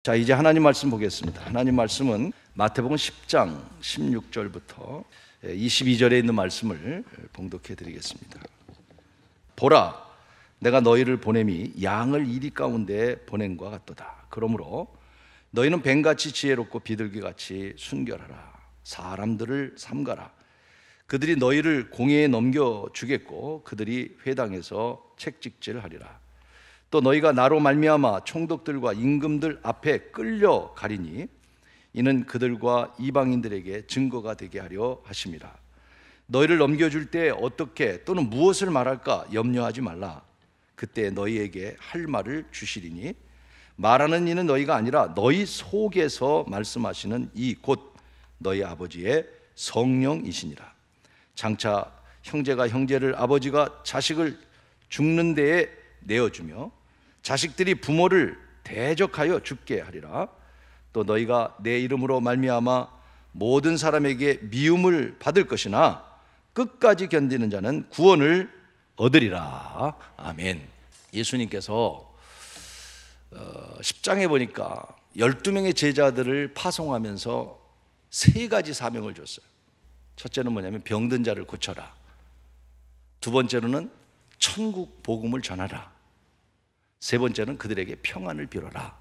자, 이제 하나님 말씀 보겠습니다. 하나님 말씀은 마태복음 10장 16절부터 22절에 있는 말씀을 봉독해 드리겠습니다. 보라, 내가 너희를 보냄이 양을 이리 가운데 보냄과 같도다. 그러므로 너희는 뱀같이 지혜롭고 비둘기같이 순결하라. 사람들을 삼가라. 그들이 너희를 공회에 넘겨주겠고 그들이 회당에서 책찍질하리라. 또 너희가 나로 말미암아 총독들과 임금들 앞에 끌려가리니 이는 그들과 이방인들에게 증거가 되게 하려 하심이라. 너희를 넘겨줄 때 어떻게 또는 무엇을 말할까 염려하지 말라. 그때 너희에게 할 말을 주시리니 말하는 이는 너희가 아니라 너희 속에서 말씀하시는 이 곧 너희 아버지의 성령이시니라. 장차 형제가 형제를, 아버지가 자식을 죽는 데에 내어주며 자식들이 부모를 대적하여 죽게 하리라. 또 너희가 내 이름으로 말미암아 모든 사람에게 미움을 받을 것이나 끝까지 견디는 자는 구원을 얻으리라. 아멘. 예수님께서 10장에 보니까 12명의 제자들을 파송하면서 세 가지 사명을 줬어요. 첫째는 뭐냐면 병든 자를 고쳐라. 두 번째로는 천국 복음을 전하라. 세 번째는 그들에게 평안을 빌어라.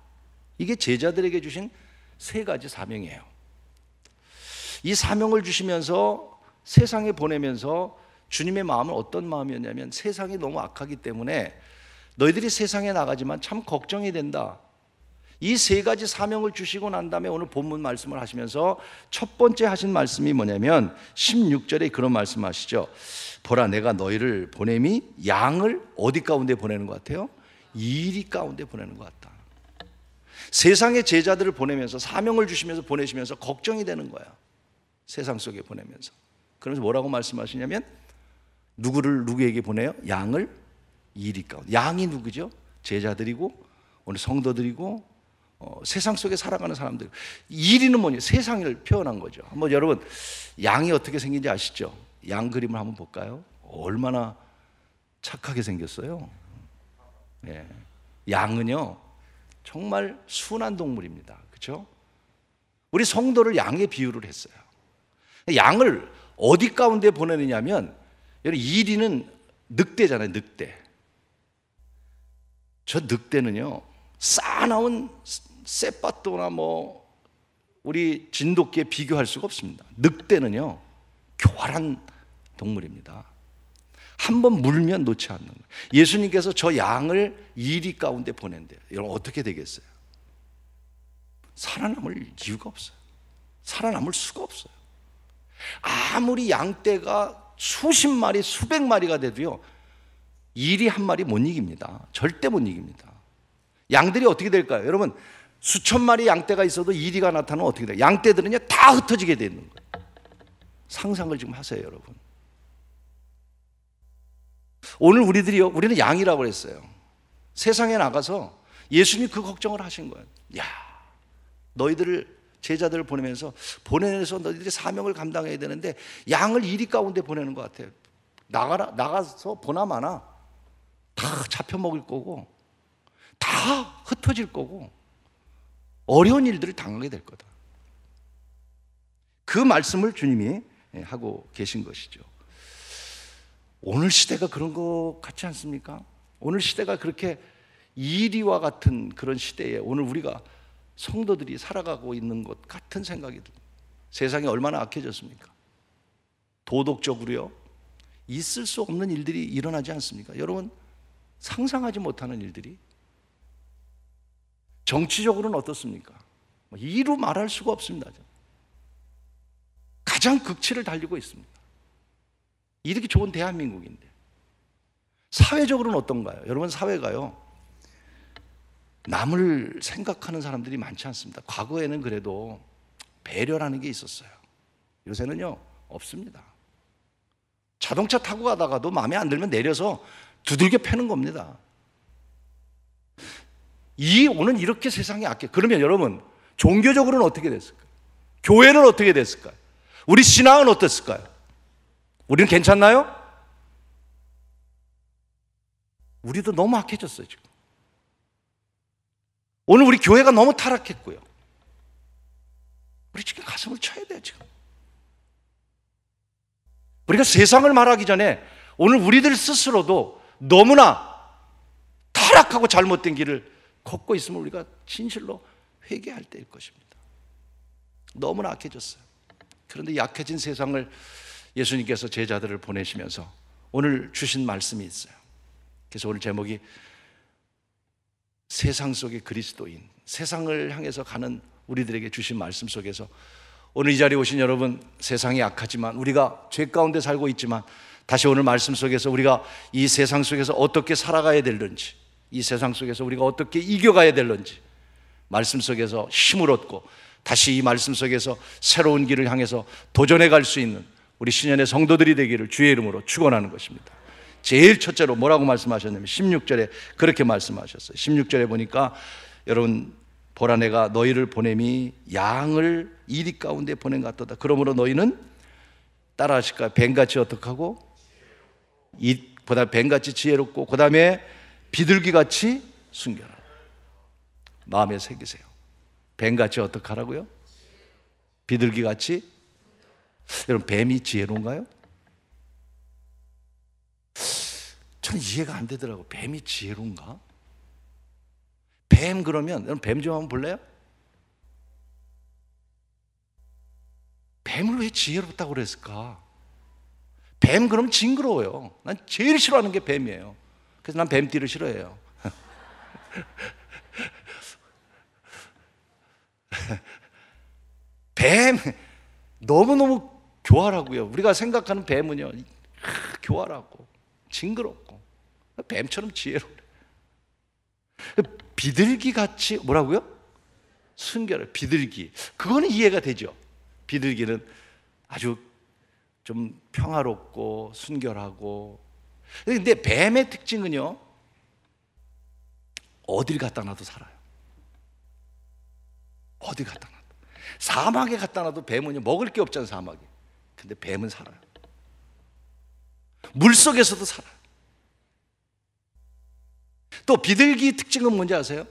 이게 제자들에게 주신 세 가지 사명이에요. 이 사명을 주시면서 세상에 보내면서 주님의 마음은 어떤 마음이었냐면 세상이 너무 악하기 때문에 너희들이 세상에 나가지만 참 걱정이 된다. 이 세 가지 사명을 주시고 난 다음에 오늘 본문 말씀을 하시면서 첫 번째 하신 말씀이 뭐냐면 16절에 그런 말씀하시죠. 보라, 내가 너희를 보냄이 양을 어디 가운데 보내는 것 같아요? 이리 가운데 보내는 것 같다. 세상의 제자들을 보내면서 사명을 주시면서 보내시면서 걱정이 되는 거야. 세상 속에 보내면서. 그러면서 뭐라고 말씀하시냐면 누구에게 보내요? 양을 이리 가운데. 양이 누구죠? 제자들이고 오늘 성도들이고 세상 속에 살아가는 사람들. 이리는 뭐냐? 세상을 표현한 거죠. 한번 여러분 양이 어떻게 생긴지 아시죠? 양 그림을 한번 볼까요? 얼마나 착하게 생겼어요. 예. 양은요 정말 순한 동물입니다. 그렇죠? 우리 성도를 양에 비유를 했어요. 양을 어디 가운데 보내느냐면 여러분 이리는 늑대잖아요. 늑대. 저 늑대는요 싸나운 쌔빠또나 우리 진돗개에 비교할 수가 없습니다. 늑대는요 교활한 동물입니다. 한번 물면 놓지 않는 거예요. 예수님께서 저 양을 이리 가운데 보낸대요. 여러분 어떻게 되겠어요? 살아남을 이유가 없어요. 살아남을 수가 없어요. 아무리 양떼가 수십 마리 수백 마리가 돼도요 이리 한 마리 못 이깁니다. 절대 못 이깁니다. 양들이 어떻게 될까요? 여러분 수천 마리 양떼가 있어도 이리가 나타나면 어떻게 돼요? 양떼들은요 다 흩어지게 되는 거예요. 상상을 지금 하세요. 여러분 오늘 우리는 양이라고 그랬어요. 세상에 나가서 예수님이 그 걱정을 하신 거예요. 야, 제자들을 보내면서 너희들이 사명을 감당해야 되는데 양을 이리 가운데 보내는 것 같아요. 나가서 보나마나 다 잡혀먹을 거고 다 흩어질 거고 어려운 일들을 당하게 될 거다. 그 말씀을 주님이 하고 계신 것이죠. 오늘 시대가 그런 것 같지 않습니까? 오늘 시대가 그렇게 이리와 같은 그런 시대에 오늘 우리가 성도들이 살아가고 있는 것 같은 생각이 듭니다. 세상이 얼마나 악해졌습니까? 도덕적으로요 있을 수 없는 일들이 일어나지 않습니까? 여러분 상상하지 못하는 일들이. 정치적으로는 어떻습니까? 이루 말할 수가 없습니다. 가장 극치를 달리고 있습니다. 이렇게 좋은 대한민국인데. 사회적으로는 어떤가요? 여러분 사회가요 남을 생각하는 사람들이 많지 않습니다. 과거에는 그래도 배려라는 게 있었어요. 요새는요 없습니다. 자동차 타고 가다가도 마음에 안 들면 내려서 두들겨 패는 겁니다. 오늘 이렇게 세상이 악해. 그러면 여러분 종교적으로는 어떻게 됐을까요? 교회는 어떻게 됐을까요? 우리 신앙은 어땠을까요? 우리는 괜찮나요? 우리도 너무 악해졌어요 지금. 오늘 우리 교회가 너무 타락했고요. 우리 지금 가슴을 쳐야 돼요. 지금 우리가 세상을 말하기 전에 오늘 우리들 스스로도 너무나 타락하고 잘못된 길을 걷고 있으면 우리가 진실로 회개할 때일 것입니다. 너무나 악해졌어요. 그런데 약해진 세상을 예수님께서 제자들을 보내시면서 오늘 주신 말씀이 있어요. 그래서 오늘 제목이 세상 속의 그리스도인, 세상을 향해서 가는 우리들에게 주신 말씀 속에서 오늘 이 자리에 오신 여러분, 세상이 악하지만 우리가 죄 가운데 살고 있지만 다시 오늘 말씀 속에서 우리가 이 세상 속에서 어떻게 살아가야 될는지, 이 세상 속에서 우리가 어떻게 이겨가야 될는지 말씀 속에서 힘을 얻고 다시 이 말씀 속에서 새로운 길을 향해서 도전해 갈 수 있는 우리 신년의 성도들이 되기를 주의 이름으로 축원하는 것입니다. 제일 첫째로 뭐라고 말씀하셨냐면 16절에 그렇게 말씀하셨어요. 16절에 보니까 여러분, 보라 내가 너희를 보냄이 양을 이리 가운데 보낸 것 같도다. 그러므로 너희는 따라하실까요? 뱀같이 어떻게 하고? 보다 뱀같이 지혜롭고 그 다음에 비둘기같이 순결하라. 마음에 새기세요. 뱀같이 어떻게 하라고요? 비둘기같이? 여러분, 뱀이 지혜로운가요? 저는 이해가 안 되더라고요. 뱀이 지혜로운가? 뱀 그러면 여러분 뱀 좀 한번 볼래요? 뱀을 왜 지혜롭다고 그랬을까? 뱀 그러면 징그러워요. 난 제일 싫어하는 게 뱀이에요. 그래서 난 뱀띠를 싫어해요. 뱀 너무너무 교활하고요. 우리가 생각하는 뱀은요, 교활하고 징그럽고 뱀처럼 지혜로워. 비둘기 같이 뭐라고요? 순결해. 비둘기, 그거는 이해가 되죠. 비둘기는 아주 좀 평화롭고 순결하고. 근데 뱀의 특징은요, 어딜 갖다 놔도 살아요. 어디 갖다 놔도. 사막에 갖다 놔도 뱀은요, 먹을 게 없잖아요, 사막에. 근데 뱀은 살아요. 물속에서도 살아요. 또 비둘기 특징은 뭔지 아세요?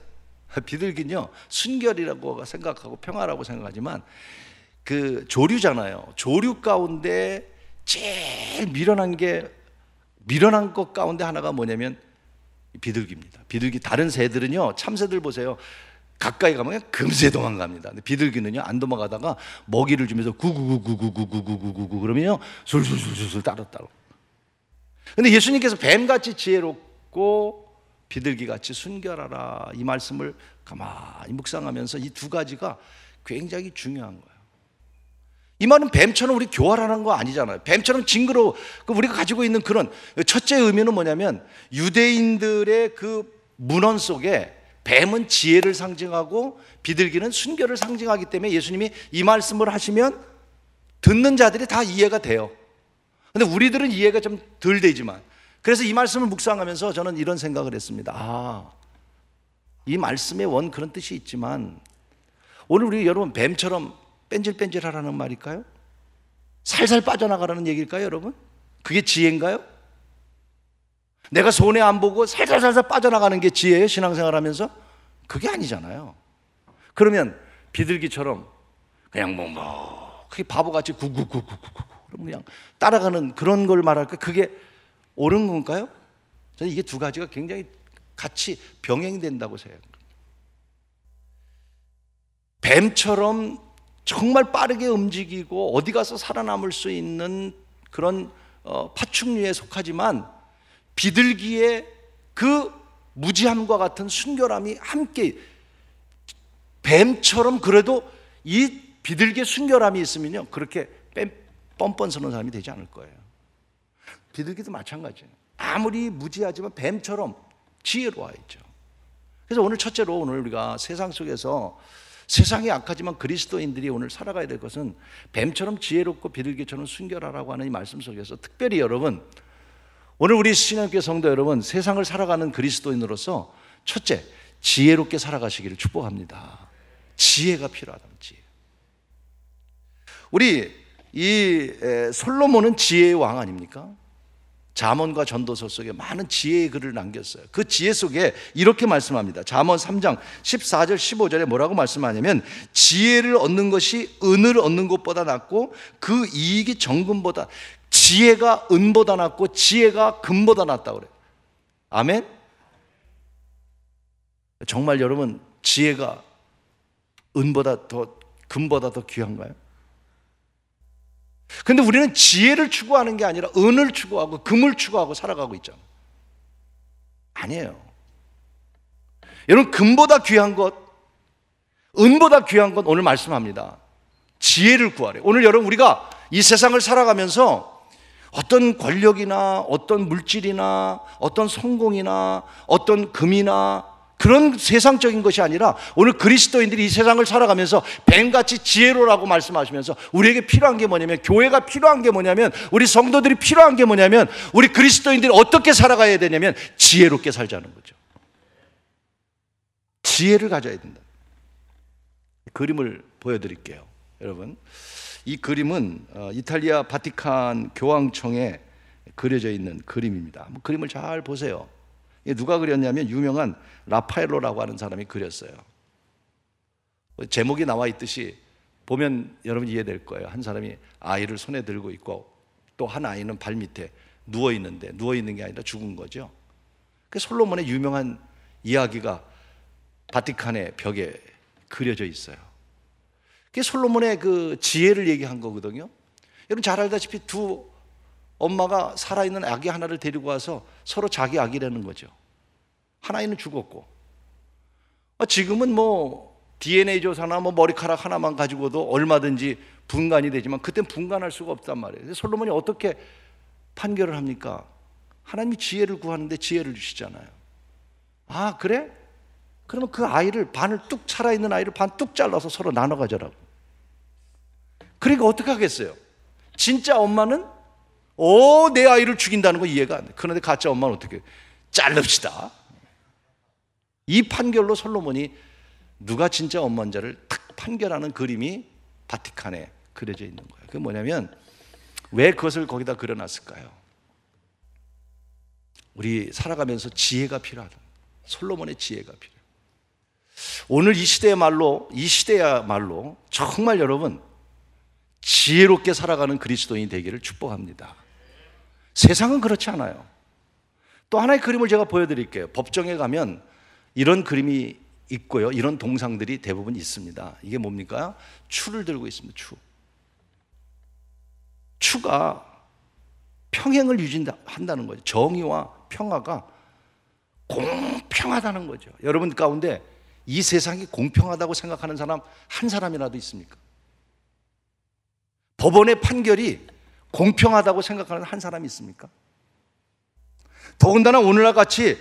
비둘기는요, 순결이라고 생각하고 평화라고 생각하지만 그 조류잖아요. 조류 가운데 제일 미련한 것 가운데 하나가 뭐냐면 비둘기입니다. 비둘기, 다른 새들은요, 참새들 보세요, 가까이 가면 금세 도망갑니다. 근데 비둘기는요, 안 도망가다가 먹이를 주면서 구구구구구구구구구구 그러면요, 술술술술 따로따로. 근데 예수님께서 뱀같이 지혜롭고 비둘기같이 순결하라, 이 말씀을 가만히 묵상하면서 이 두 가지가 굉장히 중요한 거예요. 이 말은 뱀처럼 우리 교활하는 거 아니잖아요. 뱀처럼 징그러워. 우리가 가지고 있는 그런 첫째 의미는 뭐냐면, 유대인들의 그 문헌 속에 뱀은 지혜를 상징하고 비둘기는 순결을 상징하기 때문에 예수님이 이 말씀을 하시면 듣는 자들이 다 이해가 돼요. 근데 우리들은 이해가 좀 덜 되지만, 그래서 이 말씀을 묵상하면서 저는 이런 생각을 했습니다. 이 말씀의 원 그런 뜻이 있지만 오늘 우리 여러분 뱀처럼 뺀질뺀질하라는 말일까요? 살살 빠져나가라는 얘기일까요, 여러분? 그게 지혜인가요? 내가 손해 안 보고 살살살살 빠져나가는 게 지혜예요, 신앙생활하면서? 그게 아니잖아요. 그러면 비둘기처럼 그냥 그게 바보같이 구구구구구구 그냥 따라가는 그런 걸 말할까? 그게 옳은 건가요? 저는 이게 두 가지가 굉장히 같이 병행된다고 생각합니다. 뱀처럼 정말 빠르게 움직이고 어디 가서 살아남을 수 있는 그런 파충류에 속하지만 비둘기의 그 무지함과 같은 순결함이 함께, 뱀처럼 그래도 이 비둘기의 순결함이 있으면요, 그렇게 뻔뻔 서는 사람이 되지 않을 거예요. 비둘기도 마찬가지예요. 아무리 무지하지만 뱀처럼 지혜로워야죠. 그래서 오늘 첫째로, 오늘 우리가 세상 속에서 세상이 악하지만 그리스도인들이 오늘 살아가야 될 것은 뱀처럼 지혜롭고 비둘기처럼 순결하라고 하는 이 말씀 속에서, 특별히 여러분, 오늘 우리 신앙교회 성도 여러분, 세상을 살아가는 그리스도인으로서 첫째, 지혜롭게 살아가시기를 축복합니다. 지혜가 필요하다는 지혜. 우리 이 솔로몬은 지혜의 왕 아닙니까? 잠언과 전도서 속에 많은 지혜의 글을 남겼어요. 그 지혜 속에 이렇게 말씀합니다. 잠언 3장 14절 15절에 뭐라고 말씀하냐면 지혜를 얻는 것이 은을 얻는 것보다 낫고 그 이익이 정금보다, 지혜가 은보다 낫고 지혜가 금보다 낫다고 그래요. 아멘? 정말 여러분 지혜가 은보다 더, 금보다 더 귀한가요? 근데 우리는 지혜를 추구하는 게 아니라 은을 추구하고 금을 추구하고 살아가고 있잖아요. 아니에요. 여러분, 금보다 귀한 것, 은보다 귀한 것 오늘 말씀합니다. 지혜를 구하래요. 오늘 여러분, 우리가 이 세상을 살아가면서 어떤 권력이나 어떤 물질이나 어떤 성공이나 어떤 금이나 그런 세상적인 것이 아니라 오늘 그리스도인들이 이 세상을 살아가면서 뱀같이 지혜로라고 말씀하시면서 우리에게 필요한 게 뭐냐면, 교회가 필요한 게 뭐냐면, 우리 성도들이 필요한 게 뭐냐면, 우리 그리스도인들이 어떻게 살아가야 되냐면 지혜롭게 살자는 거죠. 지혜를 가져야 된다. 그림을 보여드릴게요. 여러분, 이 그림은 이탈리아 바티칸 교황청에 그려져 있는 그림입니다. 그림을 잘 보세요. 누가 그렸냐면 유명한 라파엘로라고 하는 사람이 그렸어요. 제목이 나와 있듯이 보면 여러분 이해될 거예요. 한 사람이 아이를 손에 들고 있고 또 한 아이는 발 밑에 누워 있는데, 누워 있는 게 아니라 죽은 거죠. 그 솔로몬의 유명한 이야기가 바티칸의 벽에 그려져 있어요. 그게 솔로몬의 그 지혜를 얘기한 거거든요. 여러분 잘 알다시피 두 엄마가 살아있는 아기 하나를 데리고 와서 서로 자기 아기라는 거죠. 한 아이는 죽었고, 지금은 뭐 DNA 조사나 뭐 머리카락 하나만 가지고도 얼마든지 분간이 되지만 그땐 분간할 수가 없단 말이에요. 솔로몬이 어떻게 판결을 합니까? 하나님이 지혜를 구하는데 지혜를 주시잖아요. 아, 그래? 그러면 그 아이를 반을 뚝, 살아있는 아이를 반 뚝 잘라서 서로 나눠 가져라고. 그러니까 어떻게 하겠어요? 진짜 엄마는 내 아이를 죽인다는 거 이해가 안 돼. 그런데 가짜 엄마는 어떻게? 자릅시다. 이 판결로 솔로몬이 누가 진짜 엄마인지를 딱 판결하는 그림이 바티칸에 그려져 있는 거예요. 그게 뭐냐면, 왜 그것을 거기다 그려놨을까요? 우리 살아가면서 지혜가 필요하다. 솔로몬의 지혜가 필요해요. 오늘 이 시대야말로 정말 여러분 지혜롭게 살아가는 그리스도인이 되기를 축복합니다. 세상은 그렇지 않아요. 또 하나의 그림을 제가 보여드릴게요. 법정에 가면 이런 그림이 있고요, 이런 동상들이 대부분 있습니다. 이게 뭡니까? 추를 들고 있습니다. 추가 평행을 유지한다는 거죠. 정의와 평화가 공평하다는 거죠. 여러분 가운데 이 세상이 공평하다고 생각하는 사람 한 사람이라도 있습니까? 법원의 판결이 공평하다고 생각하는 한 사람이 있습니까? 더군다나 오늘날 같이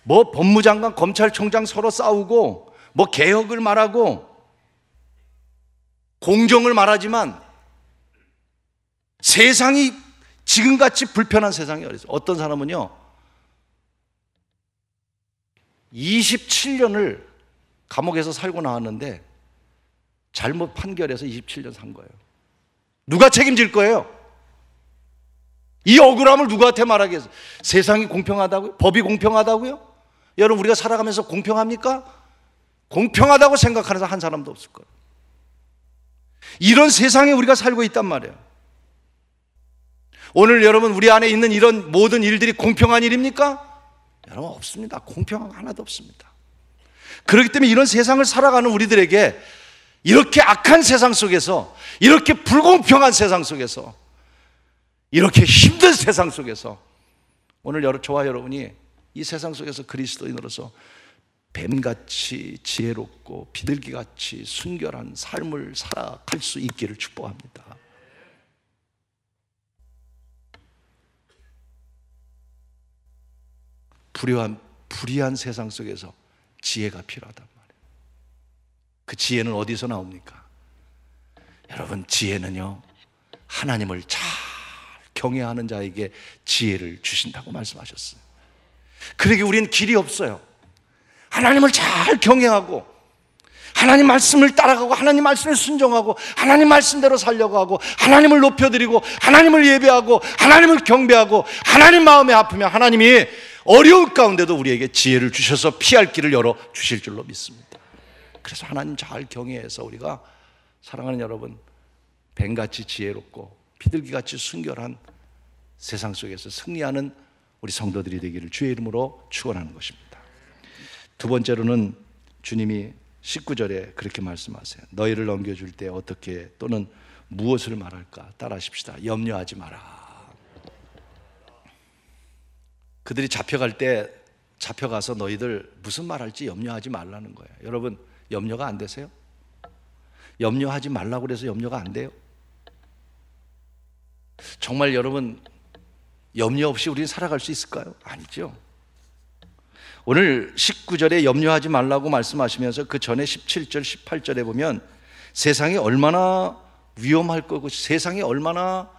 뭐 법무장관, 검찰총장 서로 싸우고 뭐 개혁을 말하고 공정을 말하지만 세상이 지금같이 불편한 세상이 어디 있어요? 어떤 사람은요 27년을 감옥에서 살고 나왔는데 잘못 판결해서 27년 산 거예요. 누가 책임질 거예요? 이 억울함을 누구한테 말하겠어요? 세상이 공평하다고요? 법이 공평하다고요? 여러분, 우리가 살아가면서 공평합니까? 공평하다고 생각하는 사람 한 사람도 없을 거예요. 이런 세상에 우리가 살고 있단 말이에요. 오늘 여러분 우리 안에 있는 이런 모든 일들이 공평한 일입니까? 여러분 없습니다. 공평한 거 하나도 없습니다. 그렇기 때문에 이런 세상을 살아가는 우리들에게 이렇게 악한 세상 속에서, 이렇게 불공평한 세상 속에서, 이렇게 힘든 세상 속에서 오늘 저와 여러분이 이 세상 속에서 그리스도인으로서 뱀같이 지혜롭고 비둘기같이 순결한 삶을 살아갈 수 있기를 축복합니다. 불의한 세상 속에서 지혜가 필요하단 말이에요. 그 지혜는 어디서 나옵니까? 여러분, 지혜는요 하나님을 잘 경외하는 자에게 지혜를 주신다고 말씀하셨어요. 그러기에 우리는 길이 없어요. 하나님을 잘 경외하고 하나님 말씀을 따라가고 하나님 말씀을 순종하고 하나님 말씀대로 살려고 하고 하나님을 높여드리고 하나님을 예배하고 하나님을 경배하고 하나님 마음에 아프면 하나님이 어려운 가운데도 우리에게 지혜를 주셔서 피할 길을 열어 주실 줄로 믿습니다. 그래서 하나님 잘 경외해서 우리가 사랑하는 여러분, 뱀같이 지혜롭고 비둘기같이 순결한 세상 속에서 승리하는 우리 성도들이 되기를 주의 이름으로 축원하는 것입니다. 두 번째로는 주님이 19절에 그렇게 말씀하세요. 너희를 넘겨줄 때 어떻게 또는 무엇을 말할까 따라하십시다. 염려하지 마라. 그들이 잡혀갈 때 잡혀가서 너희들 무슨 말할지 염려하지 말라는 거예요. 여러분, 염려가 안 되세요? 염려하지 말라고 그래서 염려가 안 돼요? 정말 여러분, 염려 없이 우리는 살아갈 수 있을까요? 아니죠. 오늘 19절에 염려하지 말라고 말씀하시면서 그 전에 17절, 18절에 보면 세상이 얼마나 위험할 거고 세상에 얼마나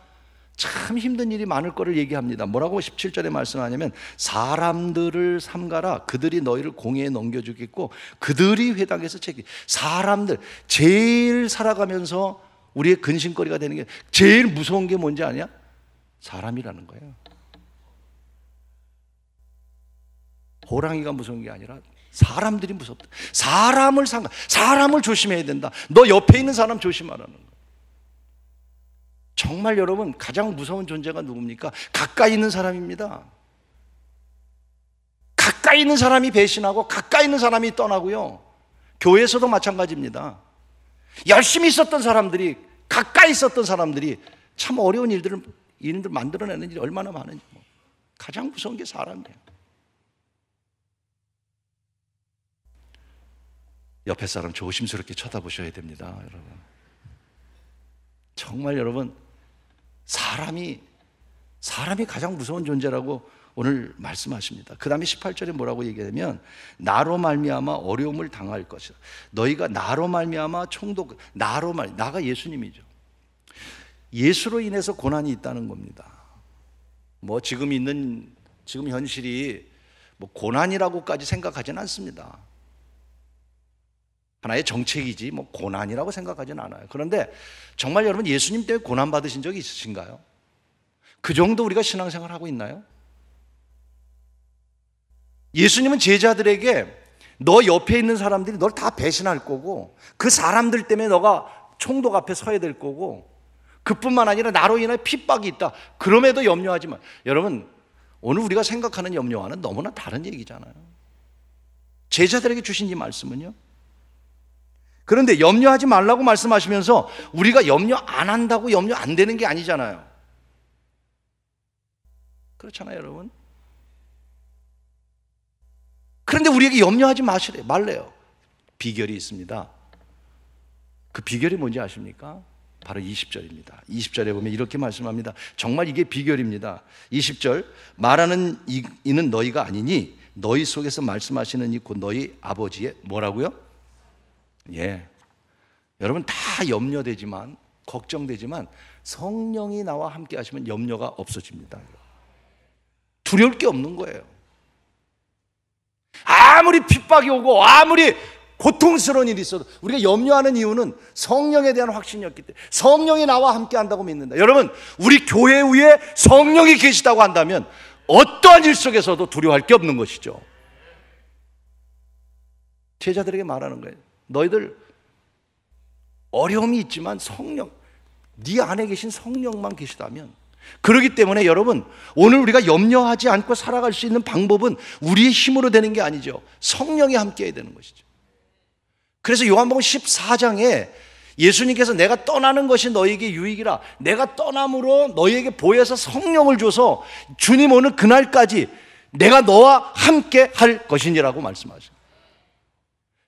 참 힘든 일이 많을 거를 얘기합니다. 뭐라고 17절에 말씀하냐면 사람들을 삼가라. 그들이 너희를 공회에 넘겨주겠고 그들이 회당에서 책임. 사람들, 제일 살아가면서 우리의 근심거리가 되는 게 제일 무서운 게 뭔지 아냐? 사람이라는 거예요. 호랑이가 무서운 게 아니라 사람들이 무섭다. 사람을 조심해야 된다. 너 옆에 있는 사람 조심하라는 거예요. 정말 여러분, 가장 무서운 존재가 누굽니까? 가까이 있는 사람입니다. 가까이 있는 사람이 배신하고 가까이 있는 사람이 떠나고요. 교회에서도 마찬가지입니다. 열심히 있었던 사람들이, 가까이 있었던 사람들이 참 어려운 일들을 만들어내는 일이 얼마나 많은지. 가장 무서운 게 사람이에요. 옆에 사람 조심스럽게 쳐다보셔야 됩니다, 여러분. 정말 여러분, 사람이 가장 무서운 존재라고 오늘 말씀하십니다. 그 다음에 18절에 뭐라고 얘기하냐면 나로 말미암아 어려움을 당할 것이다. 너희가 나로 말미암아 나가 예수님이죠. 예수로 인해서 고난이 있다는 겁니다. 지금 현실이 고난이라고까지 생각하지는 않습니다. 하나의 정책이지 고난이라고 생각하지는 않아요. 그런데 정말 여러분, 예수님 때문에 고난 받으신 적이 있으신가요? 그 정도 우리가 신앙생활 하고 있나요? 예수님은 제자들에게 너 옆에 있는 사람들이 널 다 배신할 거고 그 사람들 때문에 너가 총독 앞에 서야 될 거고 그뿐만 아니라 나로 인해 핍박이 있다. 그럼에도 염려하지 마. 여러분, 오늘 우리가 생각하는 염려와는 너무나 다른 얘기잖아요. 제자들에게 주신 이 말씀은요. 그런데 염려하지 말라고 말씀하시면서 우리가 염려 안 한다고 염려 안 되는 게 아니잖아요. 그렇잖아요, 여러분. 그런데 우리에게 염려하지 말래요. 비결이 있습니다. 그 비결이 뭔지 아십니까? 바로 20절입니다. 20절에 보면 이렇게 말씀합니다. 정말 이게 비결입니다. 20절, 말하는 이는 너희가 아니니 너희 속에서 말씀하시는 이 곧 너희 아버지의 뭐라고요? 예, 여러분 다 염려되지만 걱정되지만 성령이 나와 함께 하시면 염려가 없어집니다. 두려울 게 없는 거예요. 아무리 핍박이 오고 아무리 고통스러운 일이 있어도 우리가 염려하는 이유는 성령에 대한 확신이었기 때문에 성령이 나와 함께 한다고 믿는다. 여러분, 우리 교회 위에 성령이 계시다고 한다면 어떠한 일 속에서도 두려워할 게 없는 것이죠. 제자들에게 말하는 거예요. 너희들 어려움이 있지만 네 안에 계신 성령만 계시다면, 그렇기 때문에 여러분, 오늘 우리가 염려하지 않고 살아갈 수 있는 방법은 우리의 힘으로 되는 게 아니죠. 성령이 함께 해야 되는 것이죠. 그래서 요한복음 14장에 예수님께서 내가 떠나는 것이 너희에게 유익이라, 내가 떠남으로 너희에게 보혜사 성령을 줘서 주님 오는 그날까지 내가 너와 함께 할 것이니라고 말씀하십니다.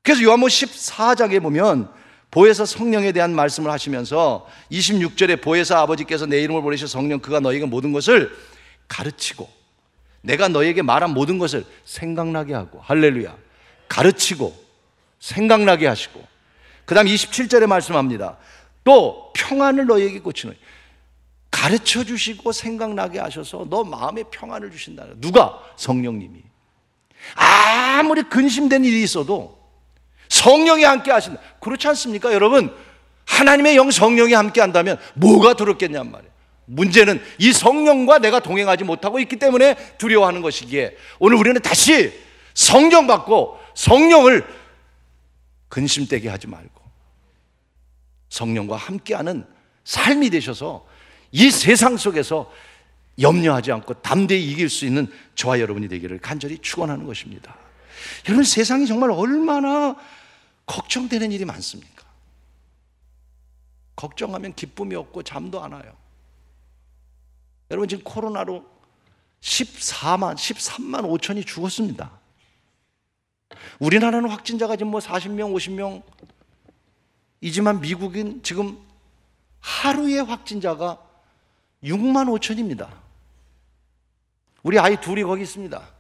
그래서 요한복음 14장에 보면 보혜사 성령에 대한 말씀을 하시면서 26절에 보혜사 아버지께서 내 이름을 보내신 성령, 그가 너희에게 모든 것을 가르치고 내가 너희에게 말한 모든 것을 생각나게 하고, 할렐루야, 가르치고 생각나게 하시고, 그 다음 27절에 말씀합니다. 또 평안을 너희에게 고치노니, 가르쳐 주시고 생각나게 하셔서 너 마음에 평안을 주신다. 누가? 성령님이. 아무리 근심된 일이 있어도 성령이 함께 하신다. 그렇지 않습니까, 여러분? 하나님의 영 성령이 함께 한다면 뭐가 두렵겠냔 말이에요. 문제는 이 성령과 내가 동행하지 못하고 있기 때문에 두려워하는 것이기에 오늘 우리는 다시 성령 받고 성령을 근심되게 하지 말고 성령과 함께하는 삶이 되셔서 이 세상 속에서 염려하지 않고 담대히 이길 수 있는 저와 여러분이 되기를 간절히 축원하는 것입니다. 여러분, 세상이 정말 얼마나 걱정되는 일이 많습니까? 걱정하면 기쁨이 없고 잠도 안 와요. 여러분, 지금 코로나로 13만 5천이 죽었습니다. 우리나라는 확진자가 지금 40명, 50명 이지만 미국은 지금 하루에 확진자가 6만 5천입니다. 우리 아이 둘이 거기 있습니다.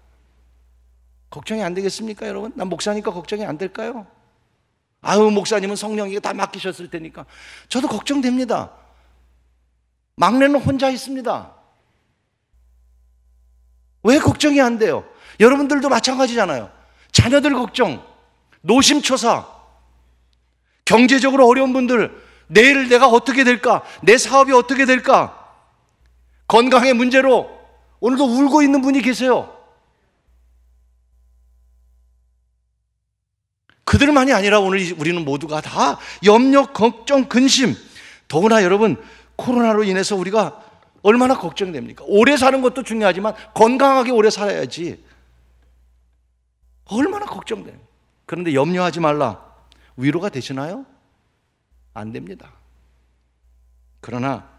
걱정이 안 되겠습니까, 여러분? 난 목사니까 걱정이 안 될까요? 아유, 목사님은 성령에게 다 맡기셨을 테니까. 저도 걱정됩니다. 막내는 혼자 있습니다. 왜 걱정이 안 돼요? 여러분들도 마찬가지잖아요. 자녀들 걱정, 노심초사, 경제적으로 어려운 분들, 내일 내가 어떻게 될까? 내 사업이 어떻게 될까? 건강의 문제로 오늘도 울고 있는 분이 계세요. 그들만이 아니라 오늘 우리는 모두가 다 염려, 걱정, 근심, 더구나 여러분 코로나로 인해서 우리가 얼마나 걱정됩니까? 오래 사는 것도 중요하지만 건강하게 오래 살아야지. 얼마나 걱정돼요. 그런데 염려하지 말라. 위로가 되시나요? 안 됩니다. 그러나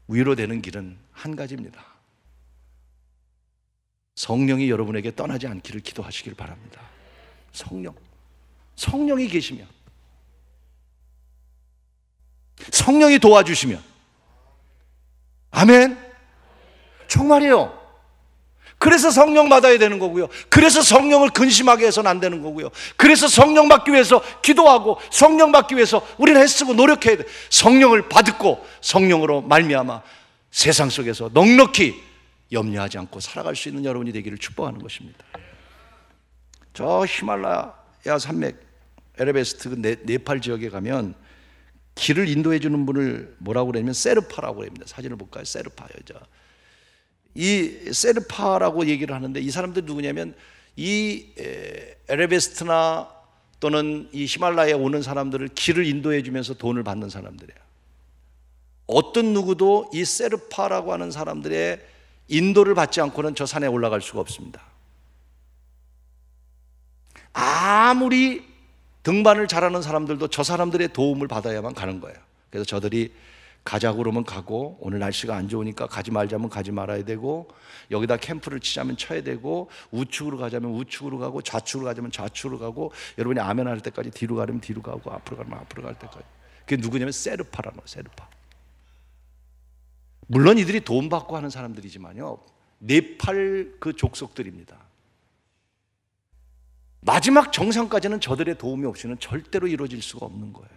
위로되는 길은 한 가지입니다. 성령이 여러분에게 떠나지 않기를 기도하시길 바랍니다. 성령이 계시면, 성령이 도와주시면, 아멘. 정말이에요. 그래서 성령 받아야 되는 거고요. 그래서 성령을 근심하게 해서는 안 되는 거고요. 그래서 성령 받기 위해서 기도하고 성령 받기 위해서 우리는 애쓰고 노력해야 돼. 성령을 받고 성령으로 말미암아 세상 속에서 넉넉히 염려하지 않고 살아갈 수 있는 여러분이 되기를 축복하는 것입니다. 저 히말라야 산맥 에베레스트 네팔 지역에 가면 길을 인도해 주는 분을 뭐라고 그러냐면 세르파라고 합니다. 사진을 볼까요? 세르파 여자. 이 세르파라고 얘기를 하는데 이 사람들 누구냐면 이 에베레스트나 또는 이 히말라야에 오는 사람들을 길을 인도해 주면서 돈을 받는 사람들이에요. 어떤 누구도 이 세르파라고 하는 사람들의 인도를 받지 않고는 저 산에 올라갈 수가 없습니다. 아무리 등반을 잘하는 사람들도 저 사람들의 도움을 받아야만 가는 거예요. 그래서 저들이 가자고 그러면 가고, 오늘 날씨가 안 좋으니까 가지 말자면 가지 말아야 되고, 여기다 캠프를 치자면 쳐야 되고, 우측으로 가자면 우측으로 가고, 좌측으로 가자면 좌측으로 가고, 여러분이 아멘 할 때까지 뒤로 가려면 뒤로 가고, 앞으로 가면 앞으로 갈 때까지. 그게 누구냐면 세르파라는 거예요. 세르파. 물론 이들이 돈 받고 하는 사람들이지만요, 네팔 그 족속들입니다. 마지막 정상까지는 저들의 도움이 없이는 절대로 이루어질 수가 없는 거예요.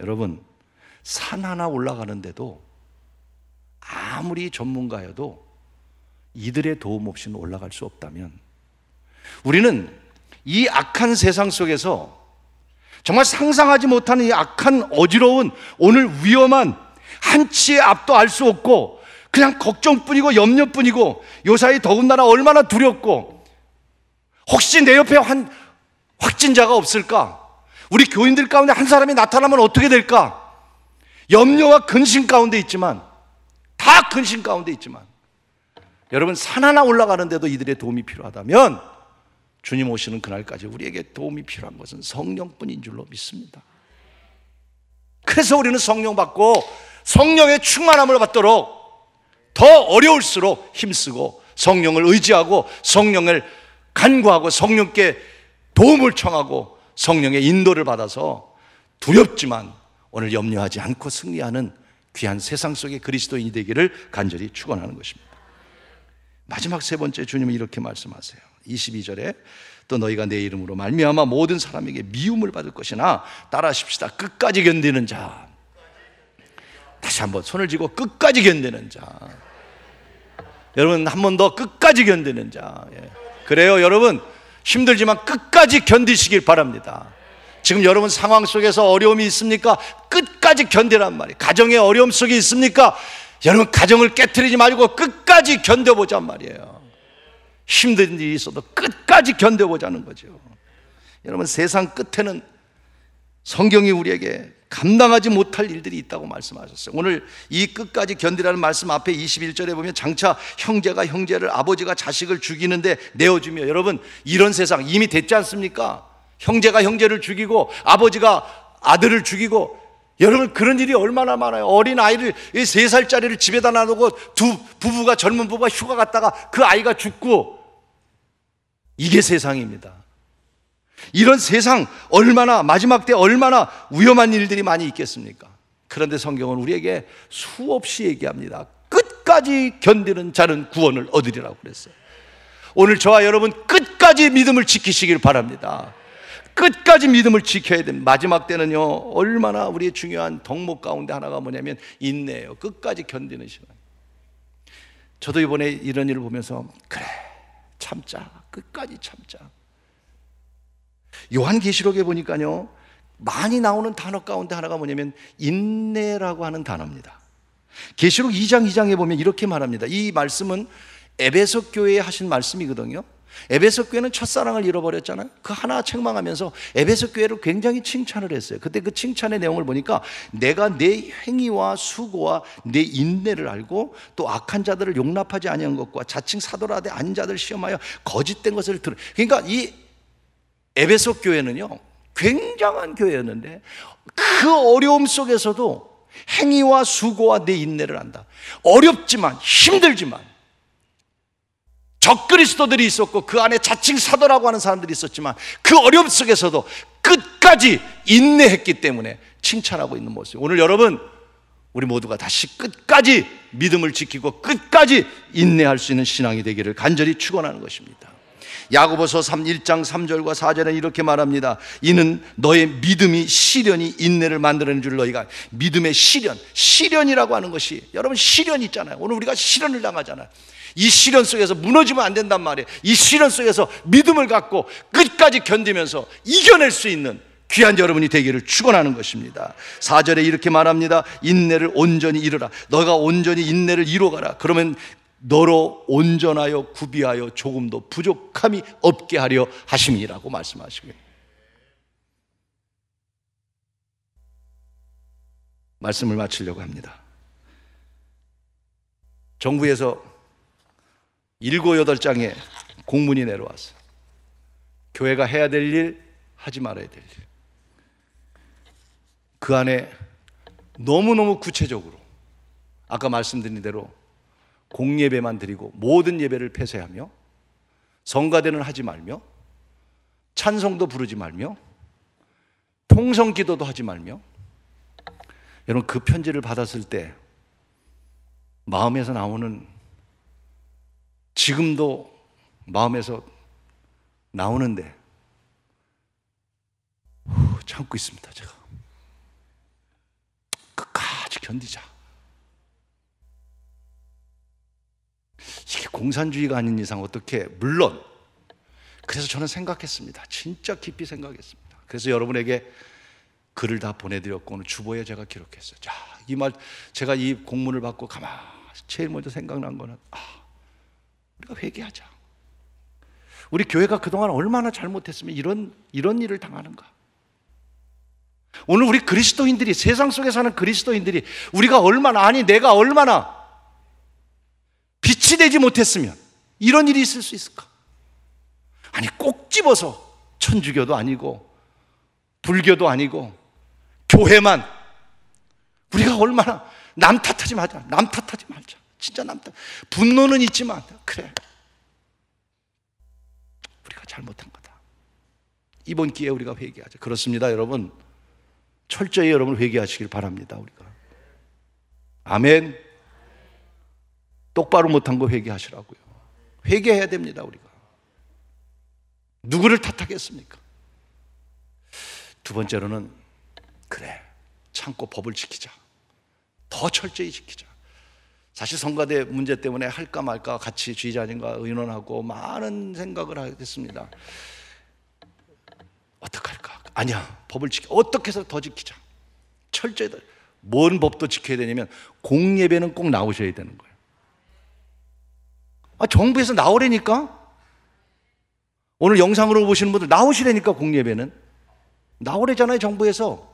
여러분, 산 하나 올라가는데도 아무리 전문가여도 이들의 도움 없이는 올라갈 수 없다면, 우리는 이 악한 세상 속에서 정말 상상하지 못하는 이 악한 어지러운 오늘 위험한 한치의 앞도 알 수 없고 그냥 걱정뿐이고 염려뿐이고, 요사이 더군다나 얼마나 두렵고, 혹시 내 옆에 확진자가 없을까? 우리 교인들 가운데 한 사람이 나타나면 어떻게 될까? 염려와 근심 가운데 있지만, 다 근심 가운데 있지만, 여러분 산 하나 올라가는데도 이들의 도움이 필요하다면 주님 오시는 그날까지 우리에게 도움이 필요한 것은 성령뿐인 줄로 믿습니다. 그래서 우리는 성령 받고 성령의 충만함을 받도록 더 어려울수록 힘쓰고 성령을 의지하고 성령을 간구하고 성령께 도움을 청하고 성령의 인도를 받아서 두렵지만 오늘 염려하지 않고 승리하는 귀한 세상 속의 그리스도인이 되기를 간절히 축원하는 것입니다. 마지막 세 번째, 주님은 이렇게 말씀하세요. 22절에 또 너희가 내 이름으로 말미암아 모든 사람에게 미움을 받을 것이나 따라하십시다. 끝까지 견디는 자. 다시 한번 손을 쥐고 끝까지 견디는 자. 여러분 한 번 더 끝까지 견디는 자. 그래요 여러분, 힘들지만 끝까지 견디시길 바랍니다. 지금 여러분 상황 속에서 어려움이 있습니까? 끝까지 견디란 말이에요. 가정의 어려움 속에 있습니까? 여러분 가정을 깨트리지 말고 끝까지 견뎌보잔 말이에요. 힘든 일이 있어도 끝까지 견뎌보자는 거죠. 여러분 세상 끝에는 성경이 우리에게 감당하지 못할 일들이 있다고 말씀하셨어요. 오늘 이 끝까지 견디라는 말씀 앞에 21절에 보면 장차 형제가 형제를, 아버지가 자식을 죽이는데 내어주며, 여러분 이런 세상 이미 됐지 않습니까? 형제가 형제를 죽이고 아버지가 아들을 죽이고, 여러분 그런 일이 얼마나 많아요. 어린 아이를, 3살짜리를 집에다 놔두고 젊은 부부가 휴가 갔다가 그 아이가 죽고, 이게 세상입니다. 이런 세상 얼마나, 마지막 때 얼마나 위험한 일들이 많이 있겠습니까? 그런데 성경은 우리에게 수없이 얘기합니다. 끝까지 견디는 자는 구원을 얻으리라고 그랬어요. 오늘 저와 여러분 끝까지 믿음을 지키시길 바랍니다. 끝까지 믿음을 지켜야 됩니다. 마지막 때는요, 얼마나 우리의 중요한 덕목 가운데 하나가 뭐냐면 인내예요. 끝까지 견디는 시간. 저도 이번에 이런 일을 보면서 그래, 참자, 끝까지 참자. 요한계시록에 보니까요, 많이 나오는 단어 가운데 하나가 뭐냐면 인내라고 하는 단어입니다. 계시록 2장 2장에 보면 이렇게 말합니다. 이 말씀은 에베소 교회에 하신 말씀이거든요. 에베소 교회는 첫사랑을 잃어버렸잖아요. 그 하나 책망하면서 에베소 교회를 굉장히 칭찬을 했어요. 그때 그 칭찬의 내용을 보니까 내가 내 행위와 수고와 내 인내를 알고 또 악한 자들을 용납하지 아니한 것과 자칭 사도라되 아닌 자들 시험하여 거짓된 것을 들어. 그러니까 이 에베소 교회는요, 굉장한 교회였는데 그 어려움 속에서도 행위와 수고와 내 인내를 안다. 어렵지만, 힘들지만, 적그리스도들이 있었고 그 안에 자칭 사도라고 하는 사람들이 있었지만 그 어려움 속에서도 끝까지 인내했기 때문에 칭찬하고 있는 모습. 오늘 여러분, 우리 모두가 다시 끝까지 믿음을 지키고 끝까지 인내할 수 있는 신앙이 되기를 간절히 축원하는 것입니다. 야고보서 1장 3절과 4절에 이렇게 말합니다. 이는 너의 믿음이 시련이 인내를 만들어낸 줄 너희가. 믿음의 시련, 시련이라고 하는 것이, 여러분 시련 있잖아요. 오늘 우리가 시련을 당하잖아요. 이 시련 속에서 무너지면 안 된단 말이에요. 이 시련 속에서 믿음을 갖고 끝까지 견디면서 이겨낼 수 있는 귀한 여러분이 되기를 축원하는 것입니다. 4절에 이렇게 말합니다. 인내를 온전히 이루라. 너가 온전히 인내를 이루어가라. 그러면 너로 온전하여 구비하여 조금도 부족함이 없게 하려 하심이라고 말씀하시고요. 말씀을 마치려고 합니다. 정부에서 7, 8장의 공문이 내려왔어요. 교회가 해야 될 일, 하지 말아야 될 일. 그 안에 너무너무 구체적으로 아까 말씀드린 대로 공예배만 드리고 모든 예배를 폐쇄하며 성가대는 하지 말며 찬송도 부르지 말며 통성기도도 하지 말며. 여러분 그 편지를 받았을 때 마음에서 나오는, 지금도 마음에서 나오는데 참고 있습니다. 제가 끝까지 견디자. 이게 공산주의가 아닌 이상 어떻게, 물론 그래서 저는 생각했습니다. 진짜 깊이 생각했습니다. 그래서 여러분에게 글을 다 보내드렸고 오늘 주보에 제가 기록했어요. 자, 이 말, 제가 이 공문을 받고 가만히 제일 먼저 생각난 거는 우리가 회개하자. 우리 교회가 그동안 얼마나 잘못했으면 이런 일을 당하는가. 오늘 우리 그리스도인들이, 세상 속에 사는 그리스도인들이 우리가 얼마나, 아니 내가 얼마나 빛이 되지 못했으면 이런 일이 있을 수 있을까? 아니 꼭 집어서 천주교도 아니고 불교도 아니고 교회만, 우리가 얼마나 남 탓하지 말자. 남 탓하지 말자. 진짜 남 탓. 분노는 있지만 그래, 우리가 잘못한 거다. 이번 기회에 우리가 회개하자. 그렇습니다, 여러분. 철저히 여러분 회개하시길 바랍니다. 우리가. 아멘. 똑바로 못한 거 회개하시라고요. 회개해야 됩니다. 우리가 누구를 탓하겠습니까? 두 번째로는 그래, 참고 법을 지키자. 더 철저히 지키자. 사실 성가대 문제 때문에 할까 말까 같이 주의자님과 의논하고 많은 생각을 하겠습니다. 어떡할까? 아니야, 법을 어떻게 해서 더 지키자. 철저히 뭔 법도 지켜야 되냐면 공예배는 꼭 나오셔야 되는 거예요. 정부에서 나오라니까. 오늘 영상으로 보시는 분들 나오시라니까. 공예배는 나오래잖아요, 정부에서.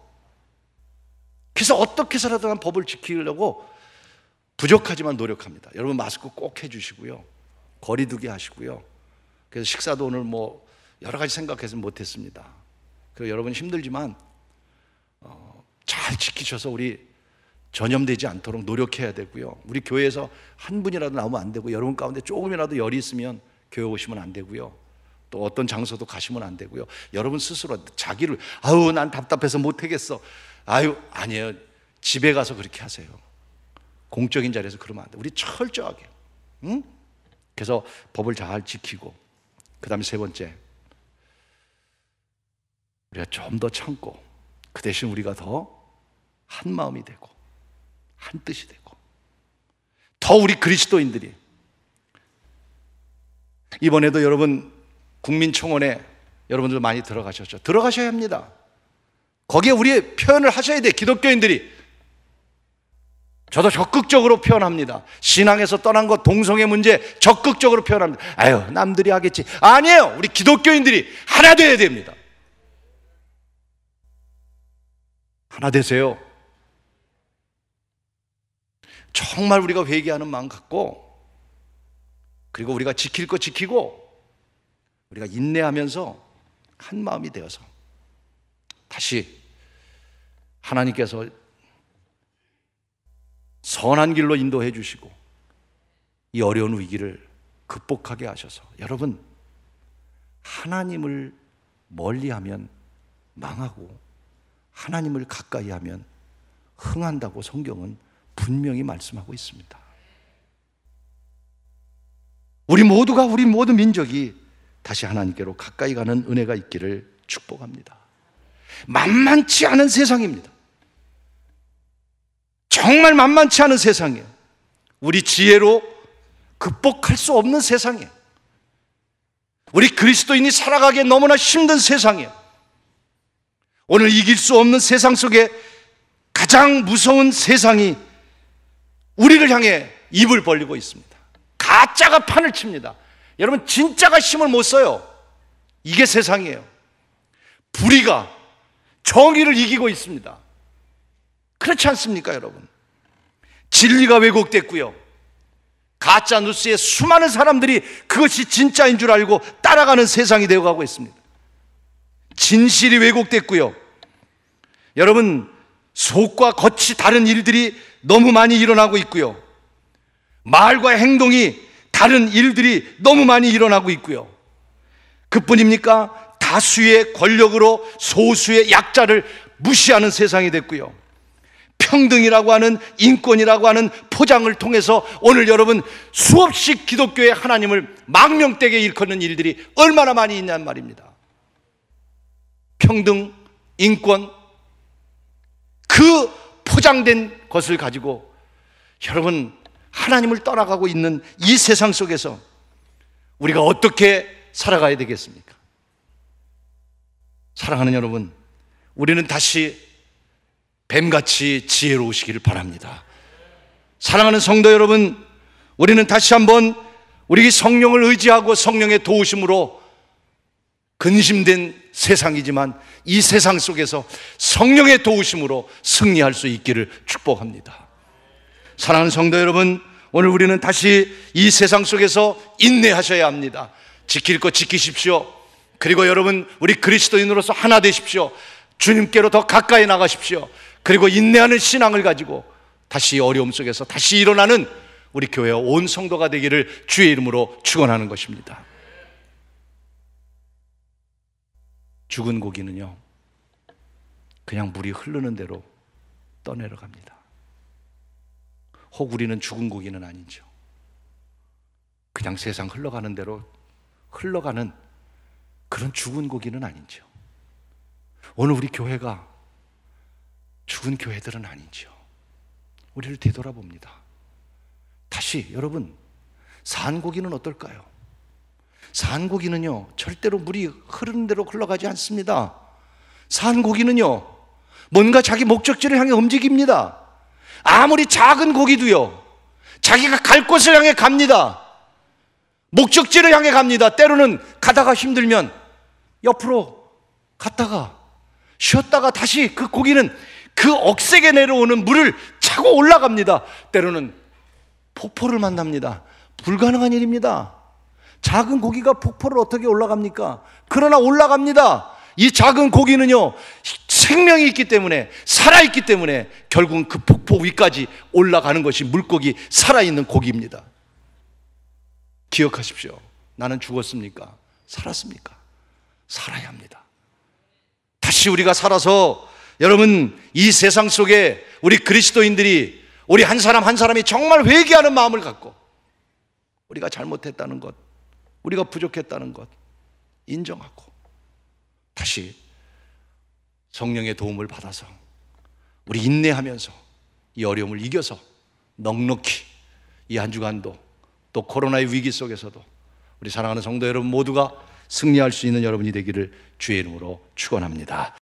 그래서 어떻게 해서라도 난 법을 지키려고 부족하지만 노력합니다. 여러분 마스크 꼭 해주시고요, 거리 두기 하시고요. 그래서 식사도 오늘 뭐 여러 가지 생각해서 못했습니다. 그리고 여러분 힘들지만 잘 지키셔서 우리 전염되지 않도록 노력해야 되고요. 우리 교회에서 한 분이라도 나오면 안 되고, 여러분 가운데 조금이라도 열이 있으면 교회 오시면 안 되고요. 또 어떤 장소도 가시면 안 되고요. 여러분 스스로 자기를 아유 난 답답해서 못하겠어, 아유 아니에요. 집에 가서 그렇게 하세요. 공적인 자리에서 그러면 안 돼. 우리 철저하게, 응? 그래서 법을 잘 지키고, 그 다음에 세 번째, 우리가 좀 더 참고 그 대신 우리가 더 한 마음이 되고 한 뜻이 되고, 더 우리 그리스도인들이, 이번에도 여러분 국민청원에 여러분들 많이 들어가셨죠? 들어가셔야 합니다. 거기에 우리의 표현을 하셔야 돼. 기독교인들이. 저도 적극적으로 표현합니다. 신앙에서 떠난 것, 동성애 문제 적극적으로 표현합니다. 아유 남들이 하겠지. 아니에요. 우리 기독교인들이 하나 돼야 됩니다. 하나 되세요. 정말 우리가 회개하는 마음 갖고, 그리고 우리가 지킬 거 지키고, 우리가 인내하면서 한 마음이 되어서 다시 하나님께서 선한 길로 인도해 주시고 이 어려운 위기를 극복하게 하셔서, 여러분 하나님을 멀리하면 망하고 하나님을 가까이 하면 흥한다고 성경은 분명히 말씀하고 있습니다. 우리 모두가, 우리 모든 민족이 다시 하나님께로 가까이 가는 은혜가 있기를 축복합니다. 만만치 않은 세상입니다. 정말 만만치 않은 세상이에요. 우리 지혜로 극복할 수 없는 세상이에요. 우리 그리스도인이 살아가기에 너무나 힘든 세상이에요. 오늘 이길 수 없는 세상 속에 가장 무서운 세상이 우리를 향해 입을 벌리고 있습니다. 가짜가 판을 칩니다. 여러분 진짜가 힘을 못 써요. 이게 세상이에요. 불의가 정의를 이기고 있습니다. 그렇지 않습니까 여러분? 진리가 왜곡됐고요, 가짜 뉴스에 수많은 사람들이 그것이 진짜인 줄 알고 따라가는 세상이 되어가고 있습니다. 진실이 왜곡됐고요, 여러분 속과 겉이 다른 일들이 너무 많이 일어나고 있고요, 말과 행동이 다른 일들이 너무 많이 일어나고 있고요. 그뿐입니까? 다수의 권력으로 소수의 약자를 무시하는 세상이 됐고요, 평등이라고 하는, 인권이라고 하는 포장을 통해서 오늘 여러분 수없이 기독교의 하나님을 망명되게 일컫는 일들이 얼마나 많이 있냔 말입니다. 평등, 인권, 그 포장된 것을 가지고 여러분 하나님을 떠나가고 있는 이 세상 속에서 우리가 어떻게 살아가야 되겠습니까? 사랑하는 여러분, 우리는 다시 뱀같이 지혜로우시기를 바랍니다. 사랑하는 성도 여러분, 우리는 다시 한번 우리 성령을 의지하고 성령의 도우심으로 근심된 세상이지만 이 세상 속에서 성령의 도우심으로 승리할 수 있기를 축복합니다. 사랑하는 성도 여러분, 오늘 우리는 다시 이 세상 속에서 인내하셔야 합니다. 지킬 것 지키십시오. 그리고 여러분 우리 그리스도인으로서 하나 되십시오. 주님께로 더 가까이 나가십시오. 그리고 인내하는 신앙을 가지고 다시 어려움 속에서 다시 일어나는 우리 교회와 온 성도가 되기를 주의 이름으로 축원하는 것입니다. 죽은 고기는요 그냥 물이 흐르는 대로 떠내려갑니다. 혹 우리는 죽은 고기는 아니죠. 그냥 세상 흘러가는 대로 흘러가는 그런 죽은 고기는 아니죠. 오늘 우리 교회가 죽은 교회들은 아니죠. 우리를 되돌아봅니다. 다시 여러분, 산 고기는 어떨까요? 산 고기는요 절대로 물이 흐르는 대로 흘러가지 않습니다. 산 고기는요, 뭔가 자기 목적지를 향해 움직입니다. 아무리 작은 고기도요, 자기가 갈 곳을 향해 갑니다. 목적지를 향해 갑니다. 때로는 가다가 힘들면 옆으로 갔다가 쉬었다가 다시 그 고기는 그 억세게 내려오는 물을 차고 올라갑니다. 때로는 폭포를 만납니다. 불가능한 일입니다. 작은 고기가 폭포를 어떻게 올라갑니까? 그러나 올라갑니다. 이 작은 고기는요, 생명이 있기 때문에, 살아있기 때문에 결국은 그 폭포 위까지 올라가는 것이 물고기, 살아있는 고기입니다. 기억하십시오. 나는 죽었습니까? 살았습니까? 살아야 합니다. 다시 우리가 살아서, 여러분, 이 세상 속에 우리 그리스도인들이, 우리 한 사람 한 사람이 정말 회개하는 마음을 갖고 우리가 잘못했다는 것, 우리가 부족했다는 것 인정하고 다시 성령의 도움을 받아서 우리 인내하면서 이 어려움을 이겨서 넉넉히 이 한 주간도, 또 코로나의 위기 속에서도 우리 사랑하는 성도 여러분 모두가 승리할 수 있는 여러분이 되기를 주의 이름으로 축원합니다.